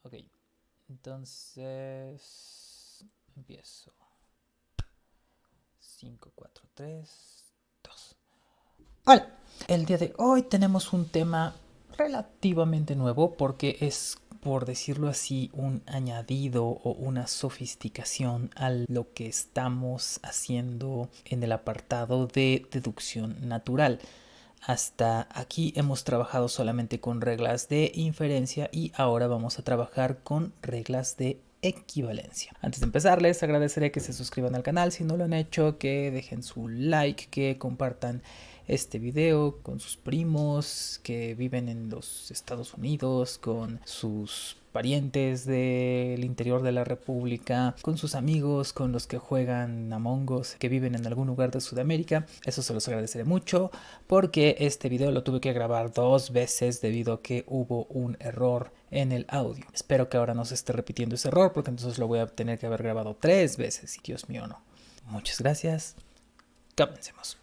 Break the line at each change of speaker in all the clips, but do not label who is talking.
Ok, entonces empiezo. 5, 4, 3, 2. Hola, el día de hoy tenemos un tema relativamente nuevo porque es, por decirlo así, un añadido o una sofisticación a lo que estamos haciendo en el apartado de deducción natural. Hasta aquí hemos trabajado solamente con reglas de inferencia y ahora vamos a trabajar con reglas de equivalencia. Antes de empezar, les agradeceré que se suscriban al canal si no lo han hecho, que dejen su like, que compartan este video con sus primos que viven en los Estados Unidos, con sus parientes del interior de la República, con sus amigos, con los que juegan Among Us, que viven en algún lugar de Sudamérica. Eso se los agradeceré mucho porque este video lo tuve que grabar 2 veces debido a que hubo un error en el audio. Espero que ahora no se esté repitiendo ese error porque entonces lo voy a tener que haber grabado 3 veces y Dios mío no. Muchas gracias. Comencemos.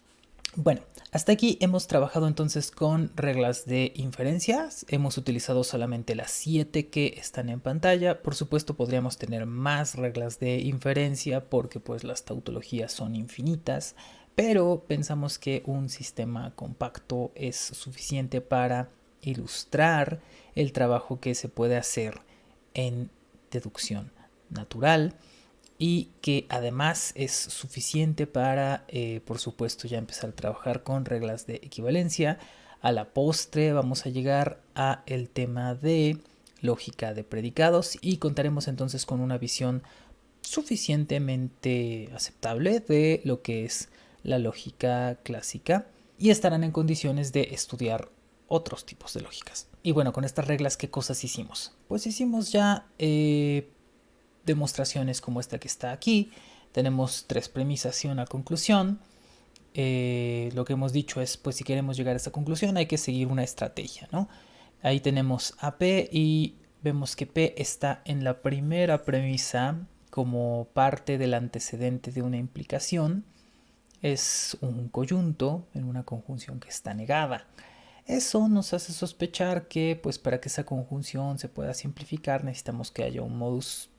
Bueno, hasta aquí hemos trabajado entonces con reglas de inferencias. Hemos utilizado solamente las 7 que están en pantalla. Por supuesto podríamos tener más reglas de inferencia porque pues las tautologías son infinitas, pero pensamos que un sistema compacto es suficiente para ilustrar el trabajo que se puede hacer en deducción natural y que además es suficiente para, por supuesto, ya empezar a trabajar con reglas de equivalencia. A la postre vamos a llegar a el tema de lógica de predicados y contaremos entonces con una visión suficientemente aceptable de lo que es la lógica clásica y estarán en condiciones de estudiar otros tipos de lógicas. Y bueno, con estas reglas, ¿qué cosas hicimos? Pues hicimos ya demostraciones como esta que está aquí. Tenemos 3 premisas y una conclusión. Lo que hemos dicho es, pues si queremos llegar a esa conclusión hay que seguir una estrategia, ¿no? Ahí tenemos a P y vemos que P está en la primera premisa como parte del antecedente de una implicación. Es un coyunto en una conjunción que está negada. Eso nos hace sospechar que, pues para que esa conjunción se pueda simplificar, necesitamos que haya un modus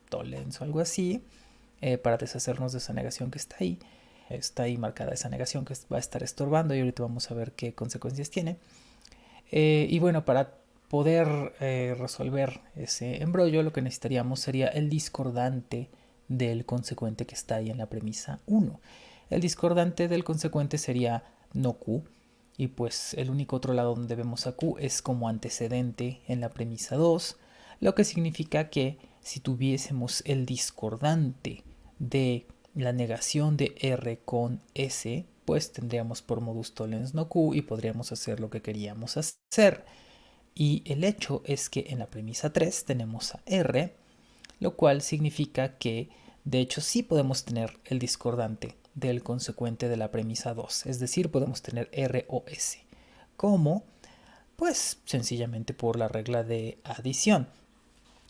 tollens o algo así, para deshacernos de esa negación que está ahí. Está ahí marcada esa negación que va a estar estorbando y ahorita vamos a ver qué consecuencias tiene. Y bueno, para poder resolver ese embrollo, lo que necesitaríamos sería el discordante del consecuente que está ahí en la premisa 1. El discordante del consecuente sería no Q, y pues el único otro lado donde vemos a Q es como antecedente en la premisa 2, lo que significa que si tuviésemos el discordante de la negación de R con S, pues tendríamos por modus tollens no Q y podríamos hacer lo que queríamos hacer. Y el hecho es que en la premisa 3 tenemos a R, lo cual significa que de hecho sí podemos tener el discordante del consecuente de la premisa 2, es decir, podemos tener R o S. ¿Cómo? Pues sencillamente por la regla de adición.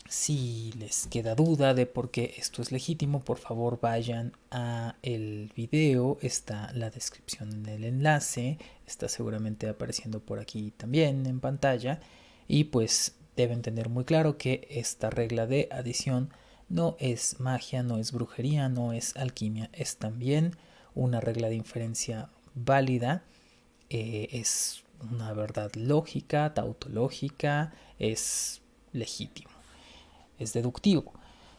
Si les queda duda de por qué esto es legítimo, por favor vayan a el video, está la descripción en el enlace, está seguramente apareciendo por aquí también en pantalla y pues deben tener muy claro que esta regla de adición no es magia, no es brujería, no es alquimia, es también una regla de inferencia válida, es una verdad lógica, tautológica, es legítimo, es deductivo.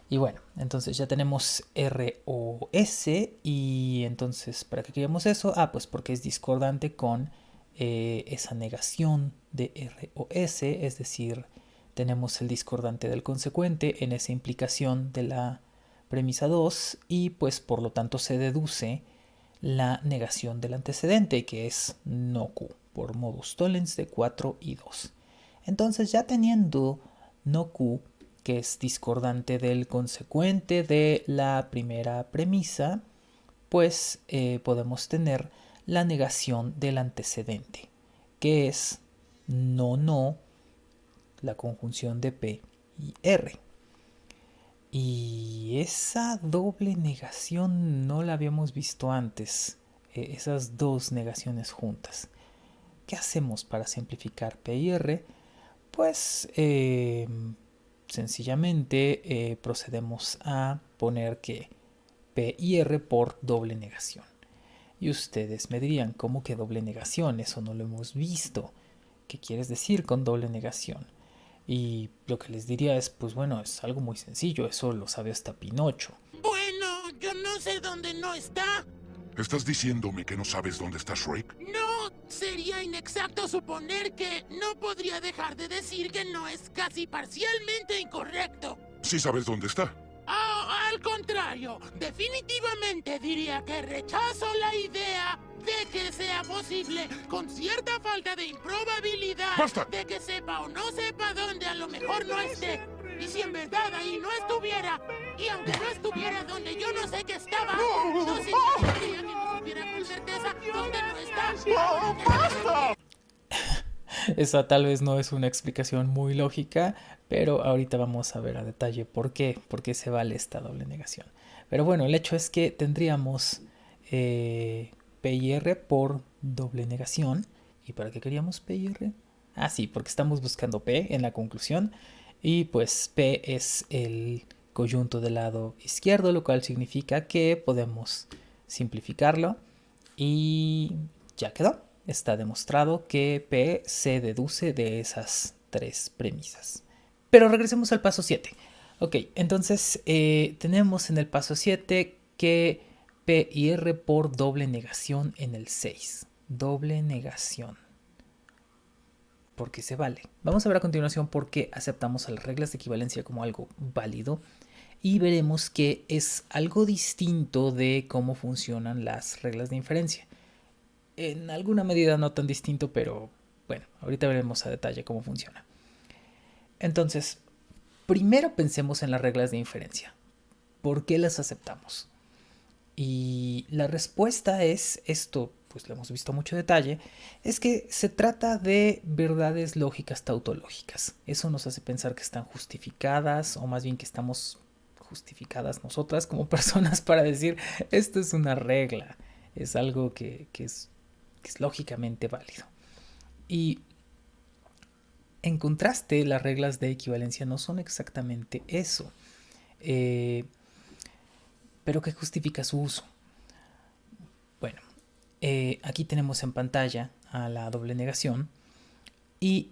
Y bueno, entonces ya tenemos R o S y entonces, ¿para qué queremos eso? Ah, pues porque es discordante con esa negación de R o S, es decir, tenemos el discordante del consecuente en esa implicación de la premisa 2 y pues por lo tanto se deduce la negación del antecedente que es no Q por modus tollens de 4 y 2. Entonces ya teniendo no Q, que es discordante del consecuente de la primera premisa, pues podemos tener la negación del antecedente, que es no, la conjunción de P y R. Y esa doble negación no la habíamos visto antes, esas dos negaciones juntas. ¿Qué hacemos para simplificar P y R? Pues sencillamente procedemos a poner que P y R por doble negación. Y ustedes me dirían, ¿cómo que doble negación? Eso no lo hemos visto. ¿Qué quieres decir con doble negación? Y lo que les diría es, pues bueno, es algo muy sencillo, eso lo sabe hasta Pinocho.
Bueno, yo no sé dónde no está.
¿Estás diciéndome que no sabes dónde está Shrek?
No, sería inexacto suponer que no podría dejar de decir que no es casi parcialmente incorrecto.
Sí sabes dónde está.
Al contrario, definitivamente diría que rechazo la idea de que sea posible, con cierta falta de improbabilidad,
¡Basta!
de que sepa o no sepa dónde a lo mejor no esté. Y si en verdad ahí no estuviera, y aunque no estuviera donde yo no sé que estaba, no significaría que no supiera con certeza dónde no está.
Esa tal vez no es una explicación muy lógica, pero ahorita vamos a ver a detalle por qué se vale esta doble negación. Pero bueno, el hecho es que tendríamos P y R por doble negación. ¿Y para qué queríamos P y R? Ah, sí, porque estamos buscando P en la conclusión. Y pues P es el coyunto del lado izquierdo, lo cual significa que podemos simplificarlo. Y ya quedó. Está demostrado que P se deduce de esas tres premisas. Pero regresemos al paso 7. Ok, entonces tenemos en el paso 7 que P y R por doble negación en el 6. Doble negación. Porque se vale. Vamos a ver a continuación por qué aceptamos a las reglas de equivalencia como algo válido. Y veremos que es algo distinto de cómo funcionan las reglas de inferencia. En alguna medida no tan distinto, pero bueno, ahorita veremos a detalle cómo funciona. Entonces, primero pensemos en las reglas de inferencia. ¿Por qué las aceptamos? Y la respuesta es esto, pues lo hemos visto a mucho detalle, es que se trata de verdades lógicas tautológicas. Eso nos hace pensar que están justificadas, o más bien que estamos justificadas nosotras como personas para decir, esto es una regla, es algo que es lógicamente válido. Y en contraste, las reglas de equivalencia no son exactamente eso. Pero ¿qué justifica su uso? Bueno, aquí tenemos en pantalla a la doble negación y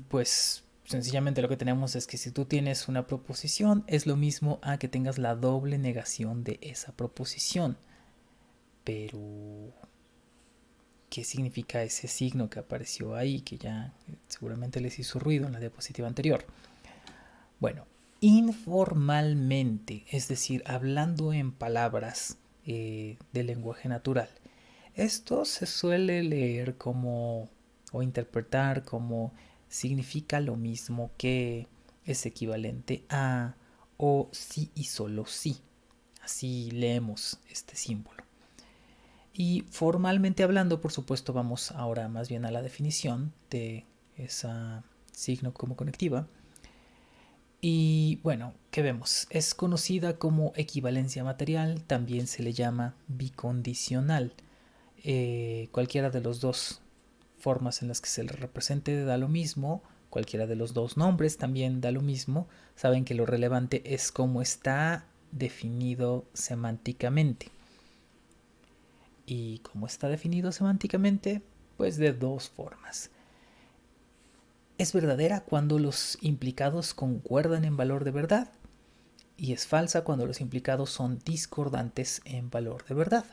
pues sencillamente lo que tenemos es que si tú tienes una proposición es lo mismo a que tengas la doble negación de esa proposición. Pero ¿qué significa ese signo que apareció ahí, que ya seguramente les hizo ruido en la diapositiva anterior? Bueno, informalmente, es decir, hablando en palabras del lenguaje natural, esto se suele leer como o interpretar como significa lo mismo que, es equivalente a o sí y solo sí. Así leemos este símbolo. Y formalmente hablando, por supuesto, vamos ahora más bien a la definición de ese signo como conectiva. Y bueno, ¿qué vemos? Es conocida como equivalencia material, también se le llama bicondicional. Cualquiera de las dos formas en las que se le represente da lo mismo, cualquiera de los dos nombres también da lo mismo. Saben que lo relevante es cómo está definido semánticamente. ¿Y cómo está definido semánticamente? Pues de dos formas. Es verdadera cuando los implicados concuerdan en valor de verdad y es falsa cuando los implicados son discordantes en valor de verdad,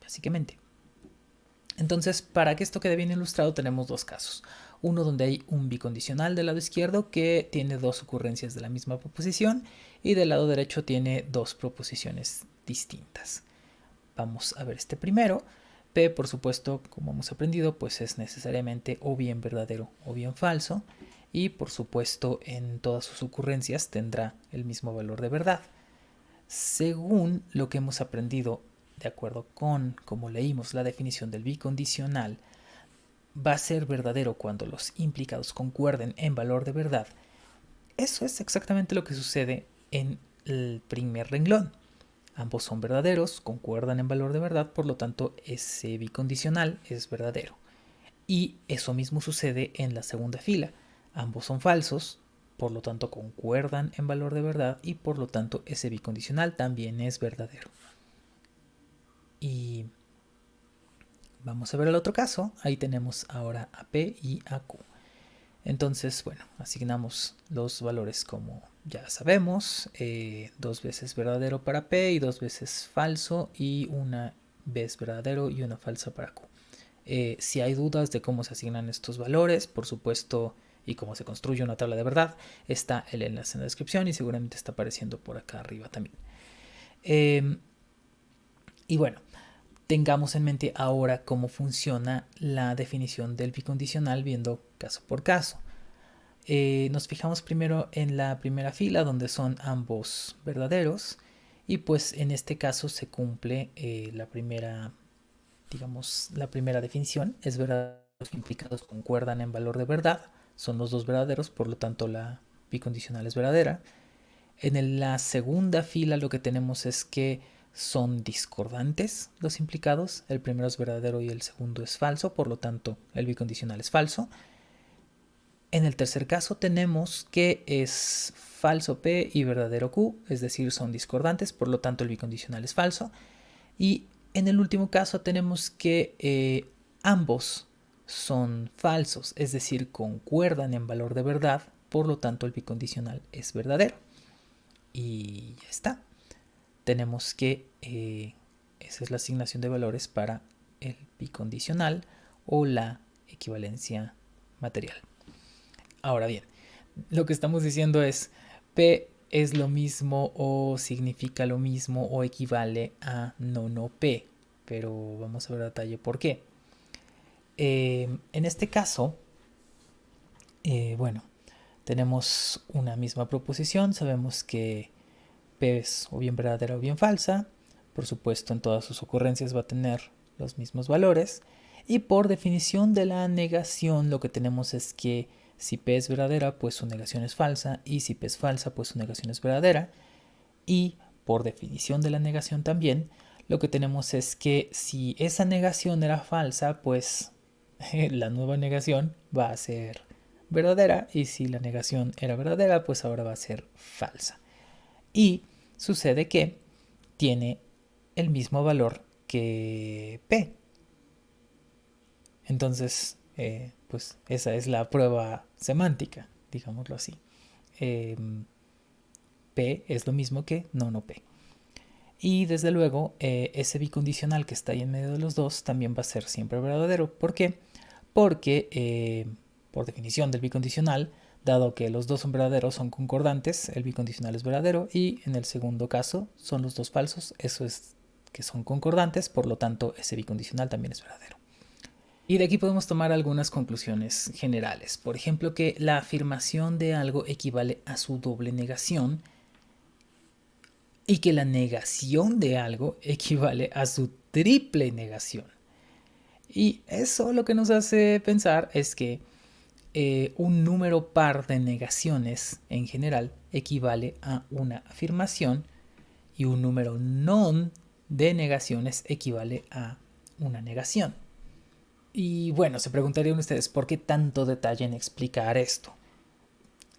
básicamente. Entonces, para que esto quede bien ilustrado tenemos dos casos. Uno donde hay un bicondicional del lado izquierdo que tiene dos ocurrencias de la misma proposición y del lado derecho tiene dos proposiciones distintas. Vamos a ver este primero. P, por supuesto, como hemos aprendido, pues es necesariamente o bien verdadero o bien falso. Y por supuesto, en todas sus ocurrencias tendrá el mismo valor de verdad. Según lo que hemos aprendido, de acuerdo con como leímos la definición del bicondicional, va a ser verdadero cuando los implicados concuerden en valor de verdad. Eso es exactamente lo que sucede en el primer renglón. Ambos son verdaderos, concuerdan en valor de verdad, por lo tanto ese bicondicional es verdadero. Y eso mismo sucede en la segunda fila. Ambos son falsos, por lo tanto concuerdan en valor de verdad y por lo tanto ese bicondicional también es verdadero. Y vamos a ver el otro caso. Ahí tenemos ahora a P y a Q. Entonces, bueno, asignamos los valores como ya sabemos. 2 veces verdadero para P y 2 veces falso, y una vez verdadero y una falsa para Q. Si hay dudas de cómo se asignan estos valores, por supuesto, y cómo se construye una tabla de verdad, está el enlace en la descripción y seguramente está apareciendo por acá arriba también. Y bueno, tengamos en mente ahora cómo funciona la definición del bicondicional viendo caso por caso. Nos fijamos primero en la primera fila donde son ambos verdaderos, y pues en este caso se cumple la primera definición. Es verdad, los implicados concuerdan en valor de verdad, son los dos verdaderos, por lo tanto la bicondicional es verdadera. En la segunda fila lo que tenemos es que son discordantes los implicados, el primero es verdadero y el segundo es falso, por lo tanto el bicondicional es falso. En el tercer caso tenemos que es falso P y verdadero Q, es decir, son discordantes, por lo tanto el bicondicional es falso. Y en el último caso tenemos que ambos son falsos, es decir, concuerdan en valor de verdad, por lo tanto el bicondicional es verdadero. Y ya está. Tenemos que esa es la asignación de valores para el bicondicional o la equivalencia material. Ahora bien, lo que estamos diciendo es P es lo mismo o significa lo mismo o equivale a no P, pero vamos a ver a detalle por qué. En este caso, bueno, tenemos una misma proposición, sabemos que P es o bien verdadera o bien falsa, por supuesto en todas sus ocurrencias va a tener los mismos valores, y por definición de la negación lo que tenemos es que si P es verdadera, pues su negación es falsa, y si P es falsa, pues su negación es verdadera. Y por definición de la negación también, lo que tenemos es que si esa negación era falsa, pues la nueva negación va a ser verdadera, y si la negación era verdadera, pues ahora va a ser falsa. Y sucede que tiene el mismo valor que P. Entonces, pues esa es la prueba semántica, digámoslo así. P es lo mismo que no P. Y desde luego, ese bicondicional que está ahí en medio de los dos también va a ser siempre verdadero. ¿Por qué? Porque, por definición del bicondicional, dado que los dos son verdaderos, son concordantes, el bicondicional es verdadero, y en el segundo caso son los dos falsos, eso es que son concordantes, por lo tanto ese bicondicional también es verdadero. Y de aquí podemos tomar algunas conclusiones generales. Por ejemplo, que la afirmación de algo equivale a su doble negación, y que la negación de algo equivale a su triple negación. Y eso lo que nos hace pensar es que un número par de negaciones en general equivale a una afirmación, y un número non de negaciones equivale a una negación. Y bueno, se preguntarían ustedes, ¿por qué tanto detalle en explicar esto?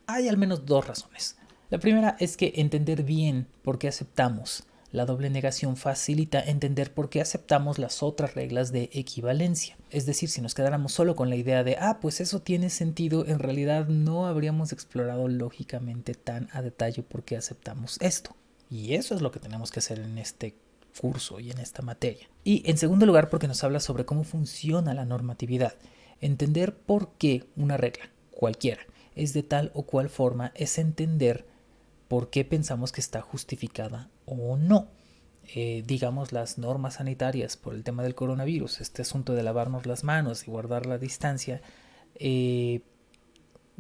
Hay al menos dos razones. La primera es que entender bien por qué aceptamos la doble negación facilita entender por qué aceptamos las otras reglas de equivalencia. Es decir, si nos quedáramos solo con la idea de pues eso tiene sentido, en realidad no habríamos explorado lógicamente tan a detalle por qué aceptamos esto. Y eso es lo que tenemos que hacer en este curso y en esta materia. Y en segundo lugar, porque nos habla sobre cómo funciona la normatividad. Entender por qué una regla, cualquiera, es de tal o cual forma es entender por qué pensamos que está justificada o no. Digamos, las normas sanitarias por el tema del coronavirus, este asunto de lavarnos las manos y guardar la distancia,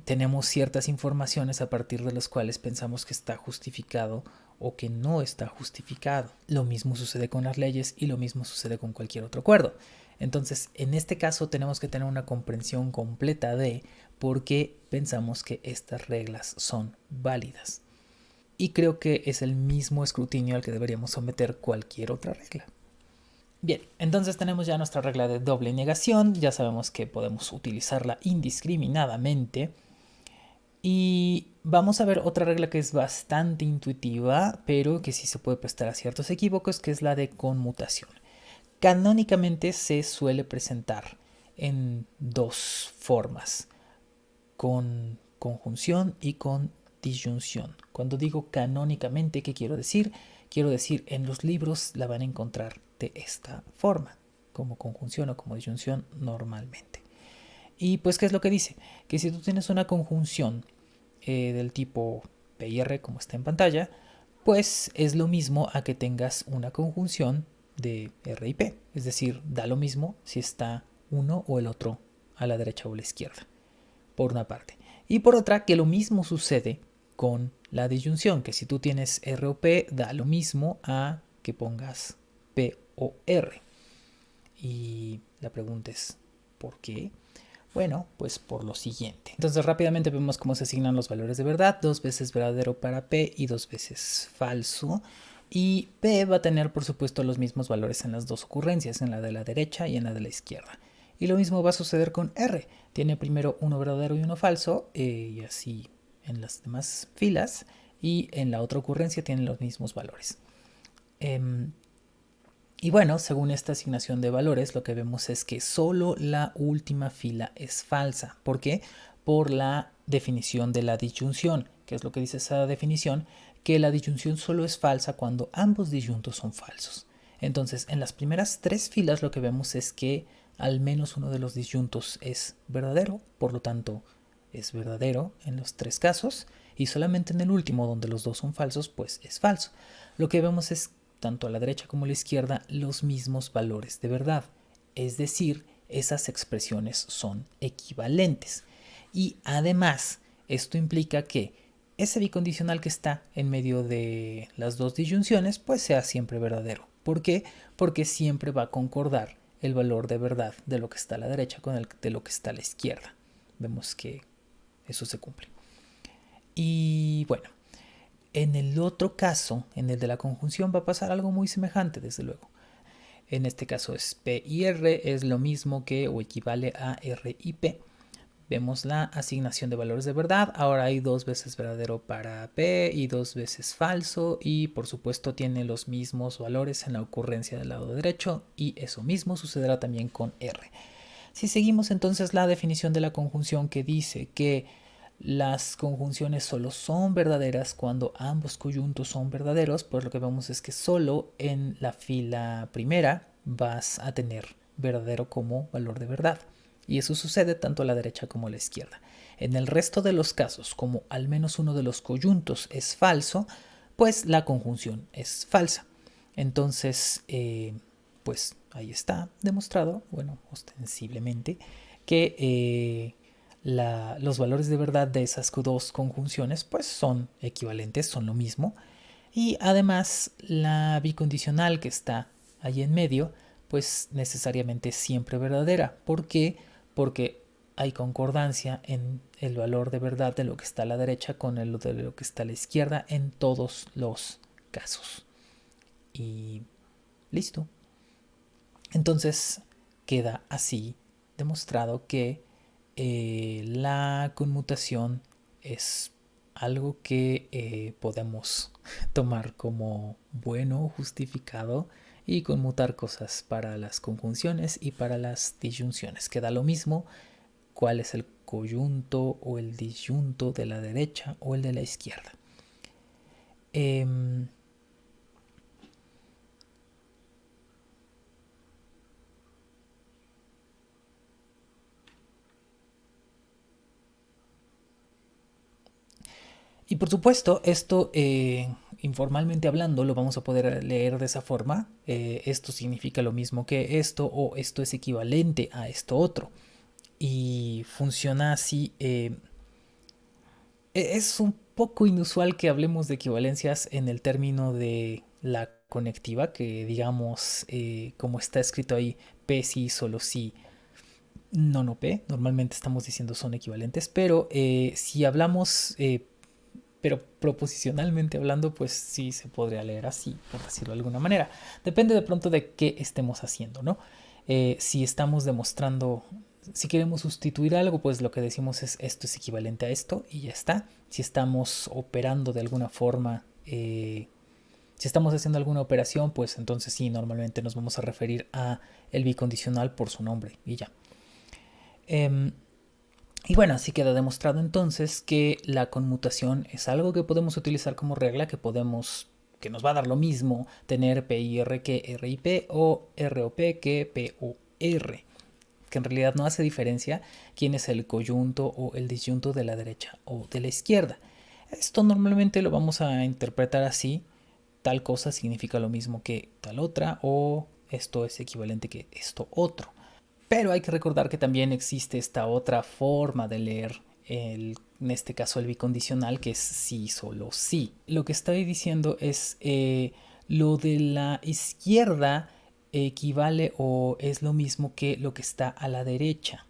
tenemos ciertas informaciones a partir de las cuales pensamos que está justificado o que no está justificado. Lo mismo sucede con las leyes y lo mismo sucede con cualquier otro acuerdo. Entonces, en este caso tenemos que tener una comprensión completa de por qué pensamos que estas reglas son válidas. Y creo que es el mismo escrutinio al que deberíamos someter cualquier otra regla. Bien, entonces tenemos ya nuestra regla de doble negación. Ya sabemos que podemos utilizarla indiscriminadamente. Y vamos a ver otra regla que es bastante intuitiva, pero que sí se puede prestar a ciertos equívocos, que es la de conmutación. Canónicamente se suele presentar en dos formas, con conjunción y con disyunción. Cuando digo canónicamente, ¿qué quiero decir? Quiero decir, en los libros la van a encontrar de esta forma, como conjunción o como disyunción normalmente. Y pues, ¿qué es lo que dice? Que si tú tienes una conjunción del tipo P y R, como está en pantalla, pues es lo mismo a que tengas una conjunción de R y P. Es decir, da lo mismo si está uno o el otro a la derecha o a la izquierda, por una parte. Y por otra, que lo mismo sucede con la disyunción, que si tú tienes R o P, da lo mismo a que pongas P o R. Y la pregunta es, ¿por qué? Bueno, pues por lo siguiente. Entonces rápidamente vemos cómo se asignan los valores de verdad. 2 veces verdadero para P y 2 veces falso. Y P va a tener, por supuesto, los mismos valores en las dos ocurrencias, en la de la derecha y en la de la izquierda. Y lo mismo va a suceder con R. Tiene primero uno verdadero y uno falso, y así en las demás filas. Y en la otra ocurrencia tienen los mismos valores. Y bueno, según esta asignación de valores, lo que vemos es que solo la última fila es falsa. ¿Por qué? Por la definición de la disyunción. ¿Qué es lo que dice esa definición? Que la disyunción solo es falsa cuando ambos disyuntos son falsos. Entonces, en las primeras tres filas lo que vemos es que al menos uno de los disyuntos es verdadero, por lo tanto es verdadero en los tres casos, y solamente en el último, donde los dos son falsos, pues es falso. Lo que vemos es tanto a la derecha como a la izquierda los mismos valores de verdad, es decir, esas expresiones son equivalentes. Y además, esto implica que ese bicondicional que está en medio de las dos disyunciones pues sea siempre verdadero. ¿Por qué? Porque siempre va a concordar el valor de verdad de lo que está a la derecha con el de lo que está a la izquierda. Vemos que eso se cumple. Y bueno, en el otro caso, en el de la conjunción, va a pasar algo muy semejante, desde luego. En este caso es P y R, es lo mismo que o equivale a R y P. Vemos la asignación de valores de verdad. Ahora hay 2 veces verdadero para P y 2 veces falso. Y por supuesto tiene los mismos valores en la ocurrencia del lado derecho. Y eso mismo sucederá también con R. Si seguimos entonces la definición de la conjunción que dice que las conjunciones solo son verdaderas cuando ambos coyuntos son verdaderos, pues lo que vemos es que solo en la fila primera vas a tener verdadero como valor de verdad. Y eso sucede tanto a la derecha como a la izquierda. En el resto de los casos, como al menos uno de los coyuntos es falso, pues la conjunción es falsa. Entonces, pues ahí está demostrado, bueno, ostensiblemente, que los valores de verdad de esas dos conjunciones pues son equivalentes, son lo mismo. Y además la bicondicional que está ahí en medio pues necesariamente es siempre verdadera. ¿Por qué? Porque hay concordancia en el valor de verdad de lo que está a la derecha con el de lo que está a la izquierda en todos los casos. Y listo. Entonces queda así demostrado que la conmutación es algo que podemos tomar como bueno, justificado, y conmutar cosas para las conjunciones y para las disyunciones. Queda lo mismo cuál es el coyunto o el disyunto de la derecha o el de la izquierda. Y por supuesto, esto informalmente hablando lo vamos a poder leer de esa forma. Esto significa lo mismo que esto, o esto es equivalente a esto otro. Y funciona así. Es un poco inusual que hablemos de equivalencias en el término de la conectiva, que digamos, como está escrito ahí, P sí, solo sí, no P. Normalmente estamos diciendo son equivalentes, pero si hablamos pero proposicionalmente hablando, pues sí se podría leer así, por decirlo de alguna manera. Depende de pronto de qué estemos haciendo, ¿no? Si estamos demostrando Si queremos sustituir algo, pues lo que decimos es esto es equivalente a esto y ya está. Si estamos operando de alguna forma, si estamos haciendo alguna operación, pues entonces sí, normalmente nos vamos a referir a el bicondicional por su nombre y ya. Y bueno, así queda demostrado entonces que la conmutación es algo que podemos utilizar como regla, que nos va a dar lo mismo tener P y R que R y P o R o P que P o R, que en realidad no hace diferencia quién es el coyunto o el disyunto de la derecha o de la izquierda. Esto normalmente lo vamos a interpretar así: tal cosa significa lo mismo que tal otra, o esto es equivalente que esto otro. Pero hay que recordar que también existe esta otra forma de leer, en este caso el bicondicional, que es sí, solo sí. Lo que estoy diciendo es lo de la izquierda equivale o es lo mismo que lo que está a la derecha.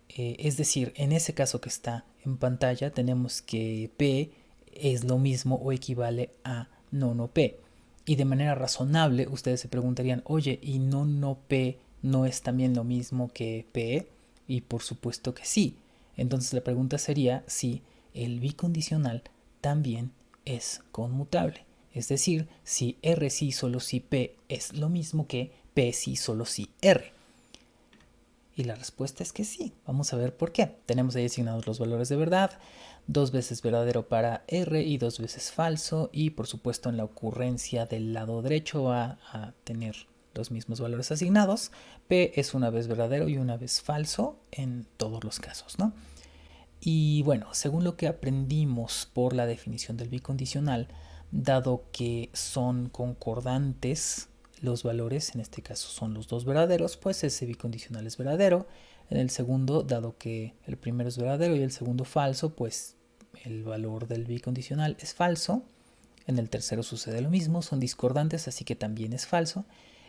Es decir, en ese caso que está en pantalla tenemos que P es lo mismo o equivale a no P. Y de manera razonable ustedes se preguntarían, oye, ¿y no P no es también lo mismo que P? Y por supuesto que sí. Entonces la pregunta sería si el bicondicional también es conmutable. Es decir, si R sí solo si P es lo mismo que P sí solo si R. Y la respuesta es que sí. Vamos a ver por qué. Tenemos ahí asignados los valores de verdad: 2 veces verdadero para R y 2 veces falso. Y por supuesto en la ocurrencia del lado derecho va a tener los mismos valores asignados. P es una vez verdadero y una vez falso en todos los casos, ¿no? Y bueno, según lo que aprendimos por la definición del bicondicional, dado que son concordantes los valores, en este caso son los dos verdaderos, pues ese bicondicional es verdadero. En el segundo, dado que el primero es verdadero y el segundo falso, pues el valor del bicondicional es falso. En el tercero sucede lo mismo, son discordantes, así que también es falso.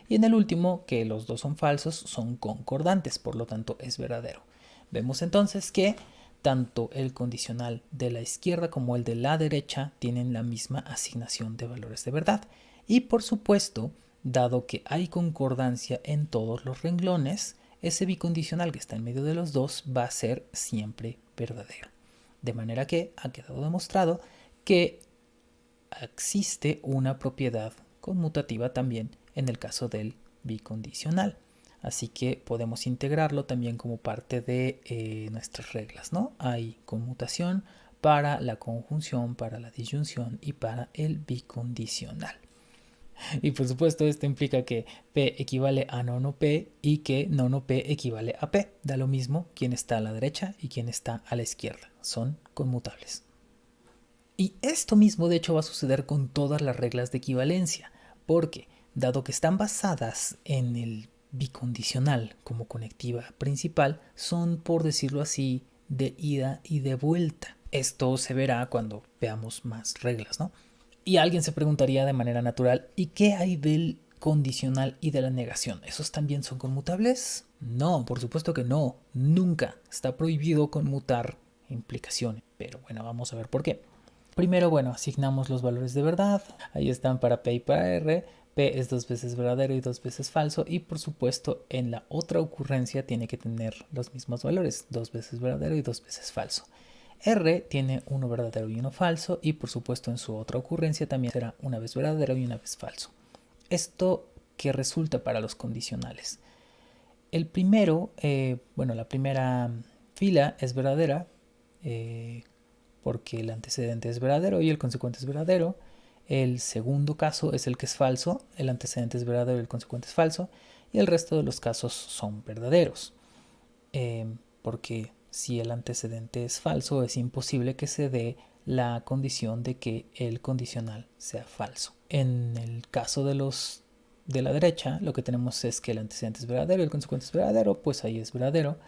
Y en el último, que los dos son falsos, son concordantes, por lo tanto es verdadero. Vemos entonces que tanto el condicional de la izquierda como el de la derecha tienen la misma asignación de valores de verdad. Y por supuesto, dado que hay concordancia en todos los renglones, ese bicondicional que está en medio de los dos va a ser siempre verdadero. De manera que ha quedado demostrado que existe una propiedad conmutativa también en el caso del bicondicional. Así que podemos integrarlo también como parte de nuestras reglas, ¿no? Hay conmutación para la conjunción, para la disyunción y para el bicondicional. Y por supuesto esto implica que P equivale a no P y que no P equivale a P. Da lo mismo quién está a la derecha y quién está a la izquierda. Son conmutables. Y esto mismo de hecho va a suceder con todas las reglas de equivalencia, porque dado que están basadas en el bicondicional como conectiva principal, son, por decirlo así, de ida y de vuelta. Esto se verá cuando veamos más reglas, ¿no? Y alguien se preguntaría de manera natural, ¿y qué hay del condicional y de la negación? ¿Esos también son conmutables? No, por supuesto que no. Nunca está prohibido conmutar implicaciones. Pero bueno, vamos a ver por qué. Primero, bueno, asignamos los valores de verdad. Ahí están para P y para R. P es 2 veces verdadero y 2 veces falso. Y por supuesto, en la otra ocurrencia tiene que tener los mismos valores: 2 veces verdadero y 2 veces falso. R tiene uno verdadero y uno falso, y por supuesto en su otra ocurrencia también será una vez verdadero y una vez falso. Esto que resulta para los condicionales. El primero, la primera fila es verdadera porque el antecedente es verdadero y el consecuente es verdadero. El segundo caso es el que es falso, el antecedente es verdadero y el consecuente es falso, y el resto de los casos son verdaderos. Porque si el antecedente es falso, es imposible que se dé la condición de que el condicional sea falso. En el caso de la derecha, lo que tenemos es que el antecedente es verdadero y el consecuente es verdadero, pues ahí es verdadero.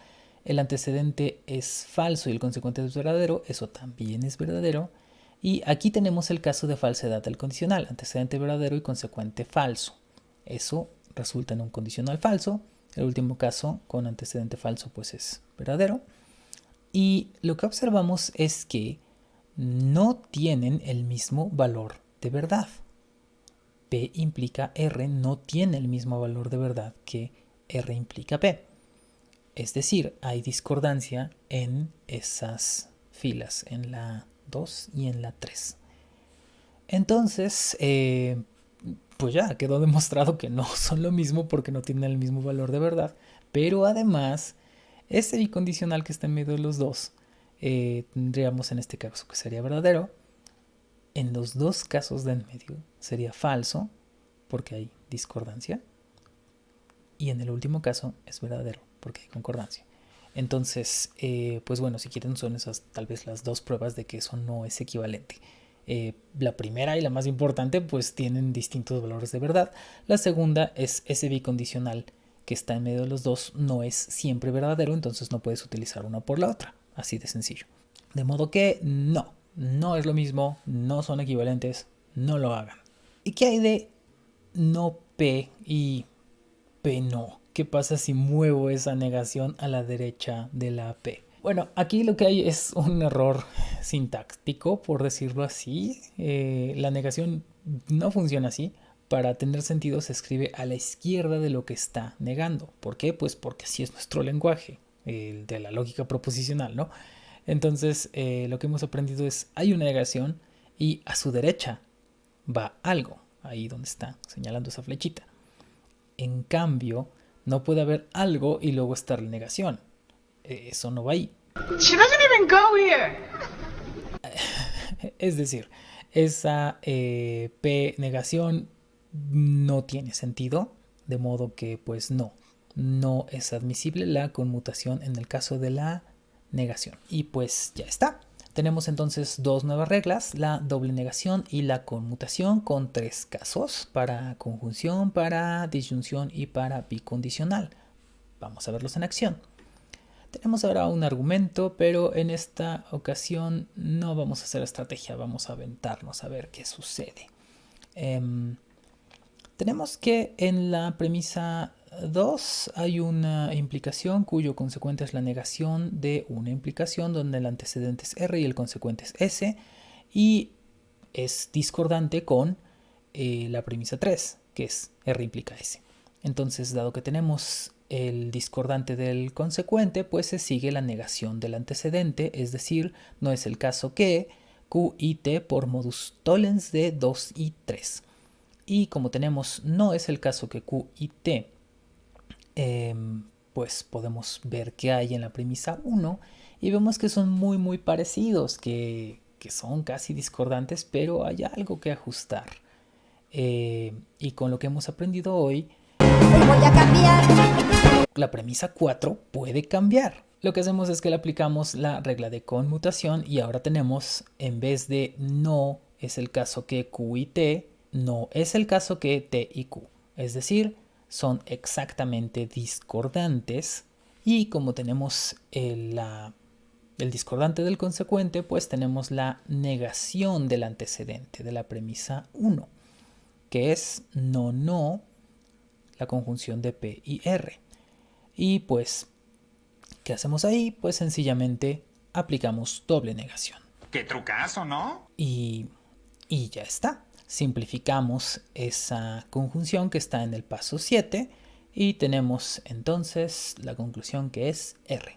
El antecedente es falso y el consecuente es verdadero, eso también es verdadero. Y aquí tenemos el caso de falsedad del condicional: antecedente verdadero y consecuente falso. Eso resulta en un condicional falso. El último caso con antecedente falso pues es verdadero. Y lo que observamos es que no tienen el mismo valor de verdad. P implica R no tiene el mismo valor de verdad que R implica P. Es decir, hay discordancia en esas filas, en la 2 y en la 3. Entonces, pues ya quedó demostrado que no son lo mismo porque no tienen el mismo valor de verdad. Pero además, ese bicondicional que está en medio de los dos, tendríamos en este caso que sería verdadero. En los dos casos de en medio sería falso porque hay discordancia. Y en el último caso es verdadero porque hay concordancia. Entonces, pues bueno, si quieren son esas tal vez las dos pruebas de que eso no es equivalente. La primera y la más importante pues tienen distintos valores de verdad. La segunda es ese bicondicional que está en medio de los dos no es siempre verdadero, entonces no puedes utilizar una por la otra. Así de sencillo. De modo que no es lo mismo, no son equivalentes, no lo hagan. ¿Y qué hay de no P y P no? ¿Qué pasa si muevo esa negación a la derecha de la P? Bueno, aquí lo que hay es un error sintáctico, por decirlo así. La negación no funciona así. Para tener sentido se escribe a la izquierda de lo que está negando. ¿Por qué? Pues porque así es nuestro lenguaje, el de la lógica proposicional, ¿no? Entonces, lo que hemos aprendido es, hay una negación y a su derecha va algo, ahí donde está señalando esa flechita. En cambio, no puede haber algo y luego estar la negación. Eso no va ahí.
She doesn't even go here.
Es decir, esa P negación no tiene sentido, de modo que pues no es admisible la conmutación en el caso de la negación. Y pues ya está. Tenemos entonces dos nuevas reglas, la doble negación y la conmutación, con tres casos: para conjunción, para disyunción y para bicondicional. Vamos a verlos en acción. Tenemos ahora un argumento, pero en esta ocasión no vamos a hacer estrategia, vamos a aventarnos a ver qué sucede. Tenemos que en la premisa 2 hay una implicación cuyo consecuente es la negación de una implicación donde el antecedente es R y el consecuente es S, y es discordante con la premisa 3, que es R implica S. Entonces, dado que tenemos el discordante del consecuente, pues se sigue la negación del antecedente, es decir, no es el caso que Q y T por modus tollens de 2 y 3. Y como tenemos no es el caso que Q y T, pues podemos ver qué hay en la premisa 1 y vemos que son muy parecidos, que son casi discordantes, pero hay algo que ajustar. Y con lo que hemos aprendido hoy, voy a cambiar. La premisa 4 puede cambiar. Lo que hacemos es que le aplicamos la regla de conmutación y ahora tenemos, en vez de no es el caso que Q y T, no es el caso que T y Q. Es decir, son exactamente discordantes, y como tenemos el discordante del consecuente, pues tenemos la negación del antecedente de la premisa 1, que es no, la conjunción de P y R. Y pues, ¿qué hacemos ahí? Pues sencillamente aplicamos doble negación.
Qué trucazo, ¿no?
Y ya está. Simplificamos esa conjunción que está en el paso 7 y tenemos entonces la conclusión que es R.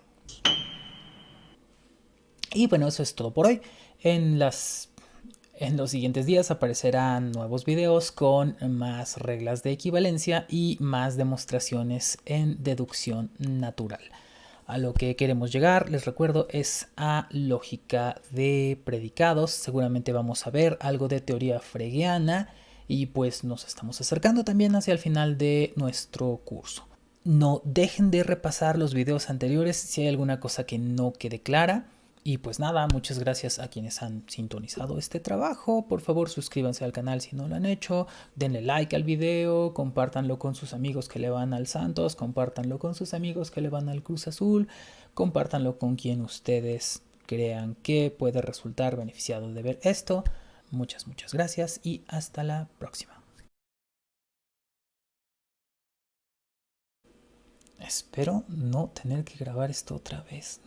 Y bueno, eso es todo por hoy. En los siguientes días aparecerán nuevos videos con más reglas de equivalencia y más demostraciones en deducción natural. A lo que queremos llegar, les recuerdo, es a lógica de predicados. Seguramente vamos a ver algo de teoría fregeana y pues nos estamos acercando también hacia el final de nuestro curso. No dejen de repasar los videos anteriores si hay alguna cosa que no quede clara. Y pues nada, muchas gracias a quienes han sintonizado este trabajo. Por favor, suscríbanse al canal si no lo han hecho. Denle like al video, compártanlo con sus amigos que le van al Santos, compártanlo con sus amigos que le van al Cruz Azul, compártanlo con quien ustedes crean que puede resultar beneficiado de ver esto. Muchas gracias y hasta la próxima. Espero no tener que grabar esto otra vez.